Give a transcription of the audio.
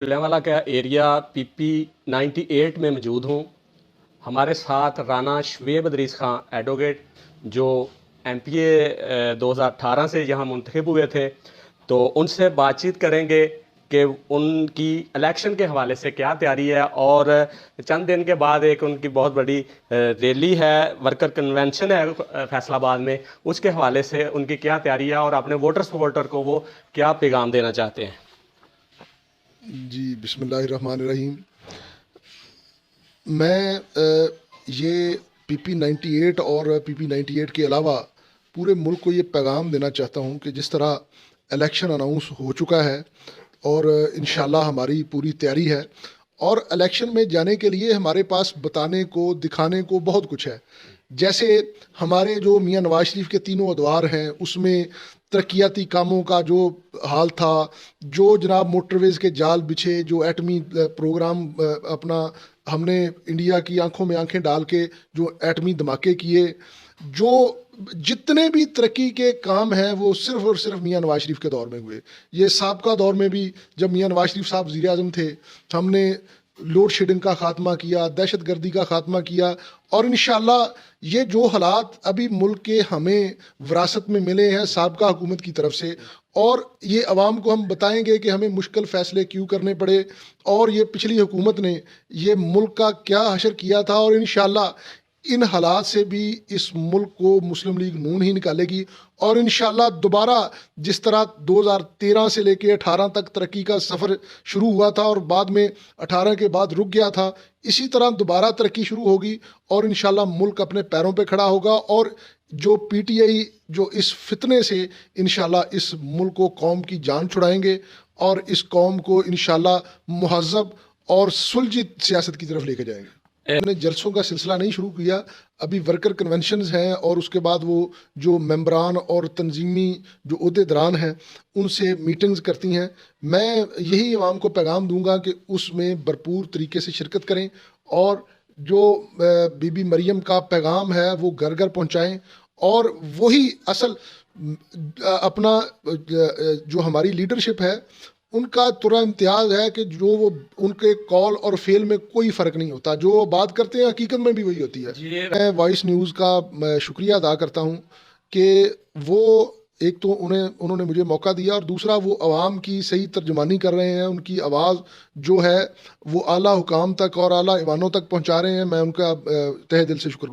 वाला का area PP98 में मौजूद हूँ। हमारे साथ राना शुएब अदरीस खां एडवोकेट जो MPA 2018 से यहाँ मुंतखब हुए थे, तो उनसे बातचीत करेंगे कि उनकी इलेक्शन के हवाले से क्या तैयारी है। और चंद दिन के बाद एक उनकी बहुत बड़ी रैली है, वर्कर कन्वेंशन है फैसलाबाद में, उसके हवाले से उनकी क्या तैयारी है और अपने वोटर सपोर्टर को वो क्या पैगाम देना चाहते हैं। जी बिस्मिल्लाहिर्रहमानिर्रहीम। मैं ये PP98 और PP98 के अलावा पूरे मुल्क को ये पैगाम देना चाहता हूँ कि जिस तरह इलेक्शन अनाउंस हो चुका है और इंशाल्लाह हमारी पूरी तैयारी है, और इलेक्शन में जाने के लिए हमारे पास बताने को दिखाने को बहुत कुछ है। जैसे हमारे जो मियां नवाज शरीफ के तीनों अदवार हैं उसमें तरक्याती कामों का जो हाल था, जो जनाब मोटरवेज़ के जाल बिछे, जो एटमी प्रोग्राम अपना हमने इंडिया की आंखों में आंखें डाल के जो एटमी धमाके किए, जो जितने भी तरक्की के काम हैं वो सिर्फ और सिर्फ मियां नवाज शरीफ के दौर में हुए। ये साबका दौर में भी जब मियां नवाज शरीफ साहब वज़ीर आज़म थे, हमने लोड शेडिंग का ख़ात्मा किया, दहशत गर्दी का ख़ात्मा किया, और इंशाअल्लाह ये जो हालात अभी मुल्क के हमें विरासत में मिले हैं साबका हुकूमत की तरफ से, और ये अवाम को हम बताएंगे कि हमें मुश्किल फ़ैसले क्यों करने पड़े और ये पिछली हुकूमत ने ये मुल्क का क्या हशर किया था, और इंशाअल्लाह इन हालात से भी इस मुल्क को मुस्लिम लीग नून ही निकालेगी। और इंशाअल्लाह दोबारा जिस तरह 2013 से लेके 18 तक तरक्की का सफ़र शुरू हुआ था और बाद में 18 के बाद रुक गया था, इसी तरह दोबारा तरक्की शुरू होगी और इंशाअल्लाह मुल्क अपने पैरों पे खड़ा होगा। और जो PTI जो इस फितने से इंशाअल्लाह इस मुल्क को, कौम की जान छुड़ाएंगे और इस कौम को इंशाअल्लाह मुहज़्ज़ब और सुलझी सियासत की तरफ लेके जाएंगे। मैंने जलसों का सिलसिला नहीं शुरू किया, अभी वर्कर कन्वेंशंस हैं और उसके बाद वो जो मेंबरान और तंजीमी जो ओहदेदारान हैं उनसे मीटिंग्स करती हैं। मैं यही अवाम को पैगाम दूंगा कि उसमें भरपूर तरीके से शिरकत करें और जो बीबी मरियम का पैगाम है वो घर घर पहुंचाएं, और वही असल अपना जो हमारी लीडरशिप है उनका तुरा इम्तियाज़ है कि जो वो उनके कॉल और फेल में कोई फ़र्क नहीं होता, जो वो बात करते हैं हकीकत में भी वही होती है। मैं वॉइस न्यूज़ का शुक्रिया अदा करता हूँ कि वो एक तो उन्होंने मुझे मौका दिया, और दूसरा वो आवाम की सही तर्जुमानी कर रहे हैं, उनकी आवाज़ जो है वो आला हुकाम तक और आला ईवानों तक पहुँचा रहे हैं। मैं उनका तहे दिल से शुक्र